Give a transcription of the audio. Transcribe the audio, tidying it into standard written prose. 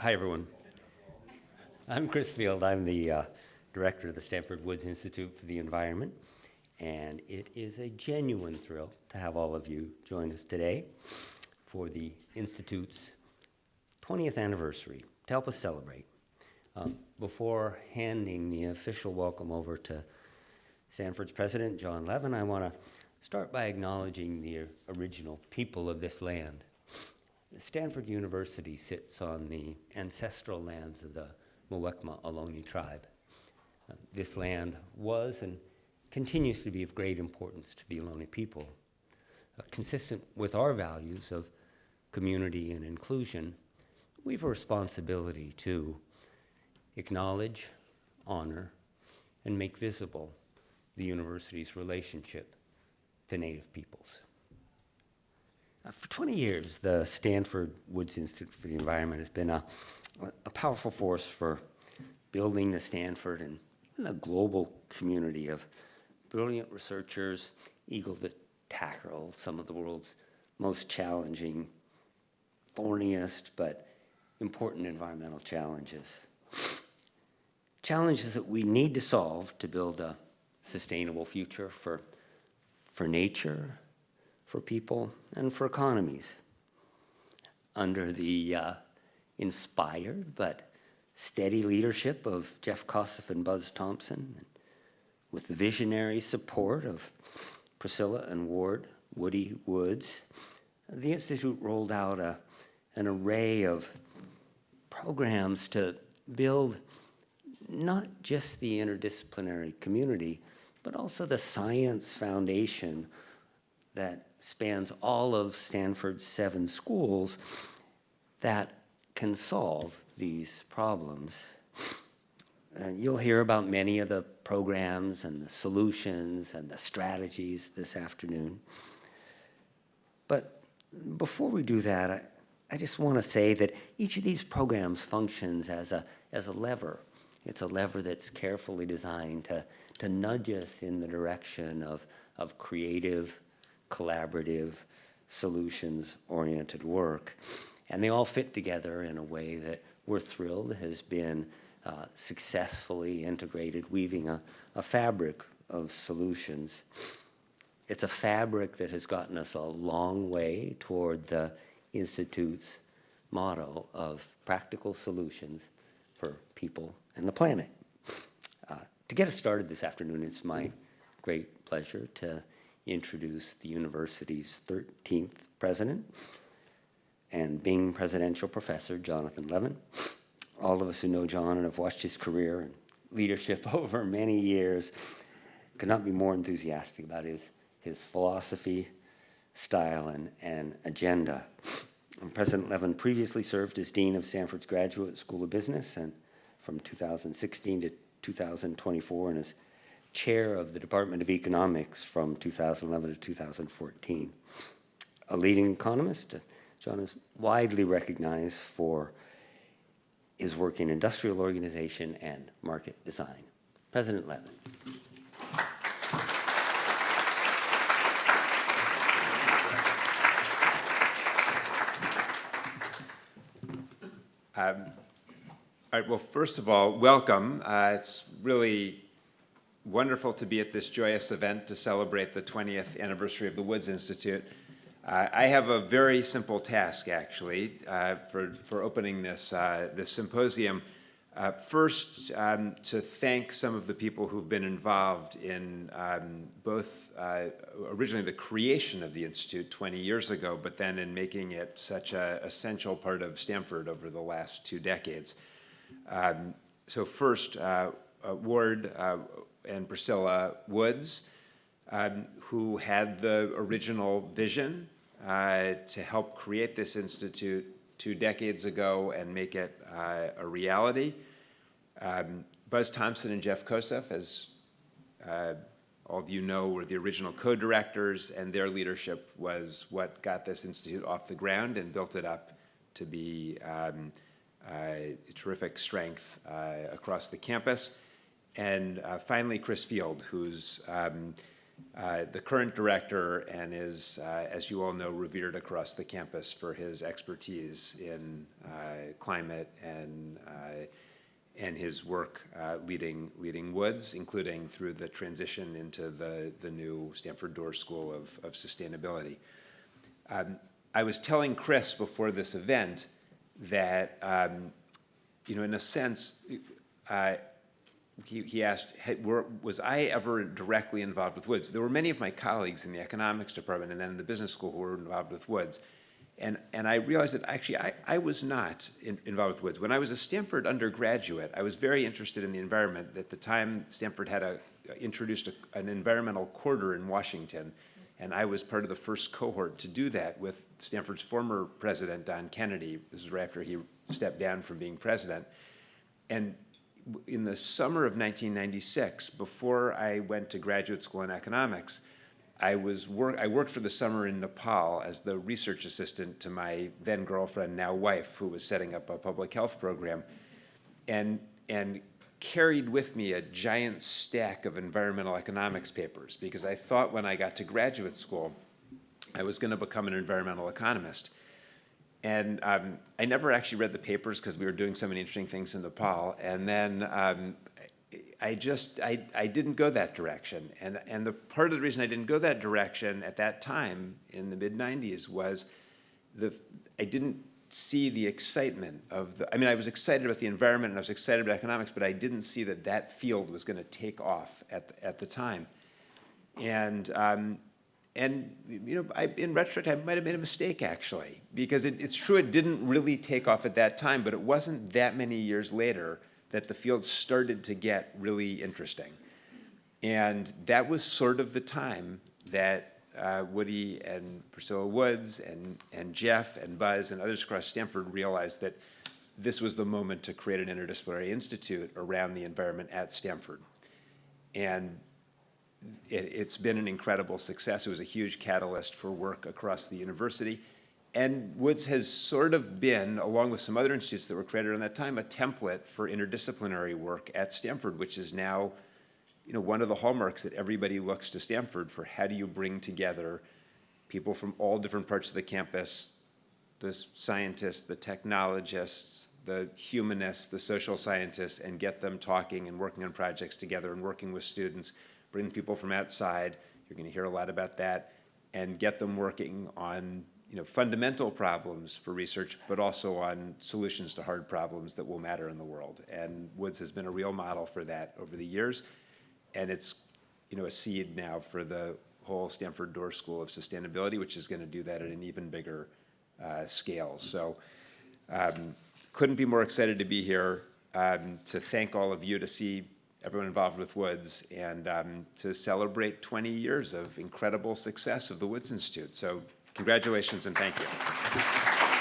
Hi, everyone. I'm Chris Field. I'm the director of the Stanford Woods Institute for the Environment, and it is a genuine thrill to have all of you join us today for the Institute's 20th anniversary to help us celebrate. Before handing the official welcome over to Stanford's President Jonathan Levin, I want to start by acknowledging the original people of this land. Stanford University sits on the ancestral lands of the Muwekma Ohlone tribe. This land was and continues to be of great importance to the Ohlone people. Consistent with our values of community and inclusion, we have a responsibility to acknowledge, honor, and make visible the university's relationship to Native peoples. For 20 years, the Stanford Woods Institute for the Environment has been a powerful force for building the Stanford and even a global community of brilliant researchers eager to tackle some of the world's most challenging, thorniest, but important environmental challenges. Challenges that we need to solve to build a sustainable future for nature, for people, and for economies. Under the inspired but steady leadership of Jeff Kossoff and Buzz Thompson, and with the visionary support of Priscilla and Woody Woods, the Institute rolled out an array of programs to build not just the interdisciplinary community, but also the science foundation that spans all of Stanford's 7 schools that can solve these problems. You'll hear about many of the programs and the solutions and the strategies this afternoon. But before we do that, I just want to say that each of these programs functions as a lever. It's a lever that's carefully designed to nudge us in the direction of creative, collaborative, solutions-oriented work. And they all fit together in a way that we're thrilled has been successfully integrated, weaving a fabric of solutions. It's a fabric that has gotten us a long way toward the Institute's motto of practical solutions for people and the planet. To get us started this afternoon, it's my great pleasure to introduce the university's 13th president and Bing presidential professor, Jonathan Levin. All of us who know John and have watched his career and leadership over many years could not be more enthusiastic about his philosophy, style, and agenda. And President Levin previously served as Dean of Stanford's Graduate School of Business and from 2016 to 2024 and as chair of the Department of Economics from 2011 to 2014. A leading economist, John is widely recognized for his work in industrial organization and market design. President Levin. All right, well, first of all, welcome. It's really wonderful to be at this joyous event to celebrate the 20th anniversary of the Woods Institute. I have a very simple task, actually, for opening this symposium. First, to thank some of the people who've been involved in both originally the creation of the Institute 20 years ago, but then in making it such an essential part of Stanford over the last 2 decades. So first, Ward and Priscilla Woods, who had the original vision to help create this institute 2 decades ago and make it a reality. Buzz Thompson and Jeff Kossoff, as all of you know, were the original co-directors, and their leadership was what got this institute off the ground and built it up to be a terrific strength across the campus. And finally, Chris Field, who's the current director and is, as you all know, revered across the campus for his expertise in climate and his work leading Woods, including through the transition into the new Stanford Doerr School of Sustainability. I was telling Chris before this event that, in a sense, he asked, was I ever directly involved with Woods? There were many of my colleagues in the economics department and then in the business school who were involved with Woods. And I realized that actually I was not involved with Woods. When I was a Stanford undergraduate, I was very interested in the environment. At the time, Stanford had introduced an environmental quarter in Washington, and I was part of the first cohort to do that with Stanford's former president, Don Kennedy. This was right after he stepped down from being president. And in the summer of 1996, before I went to graduate school in economics, I worked for the summer in Nepal as the research assistant to my then girlfriend, now wife, who was setting up a public health program, and carried with me a giant stack of environmental economics papers, because I thought when I got to graduate school, I was going to become an environmental economist. And I never actually read the papers because we were doing so many interesting things in Nepal. And then I didn't go that direction. And the part of the reason I didn't go that direction at that time in the mid-90s was I didn't see the excitement of I was excited about the environment and I was excited about economics, but I didn't see that field was going to take off at the time. And in retrospect, I might have made a mistake, actually, because it's true it didn't really take off at that time, but it wasn't that many years later that the field started to get really interesting. And that was sort of the time that Woody and Priscilla Woods and Jeff and Buzz and others across Stanford realized that this was the moment to create an interdisciplinary institute around the environment at Stanford. And it's been an incredible success. It was a huge catalyst for work across the university. And Woods has sort of been, along with some other institutes that were created around that time, a template for interdisciplinary work at Stanford, which is now one of the hallmarks that everybody looks to Stanford for. How do you bring together people from all different parts of the campus, the scientists, the technologists, the humanists, the social scientists, and get them talking and working on projects together and working with students, bring people from outside, you're going to hear a lot about that, and get them working on fundamental problems for research, but also on solutions to hard problems that will matter in the world. And Woods has been a real model for that over the years, and it's a seed now for the whole Stanford Doerr School of Sustainability, which is going to do that at an even bigger scale. So couldn't be more excited to be here, to thank all of you, to see everyone involved with Woods, and to celebrate 20 years of incredible success of the Woods Institute. So congratulations and thank you.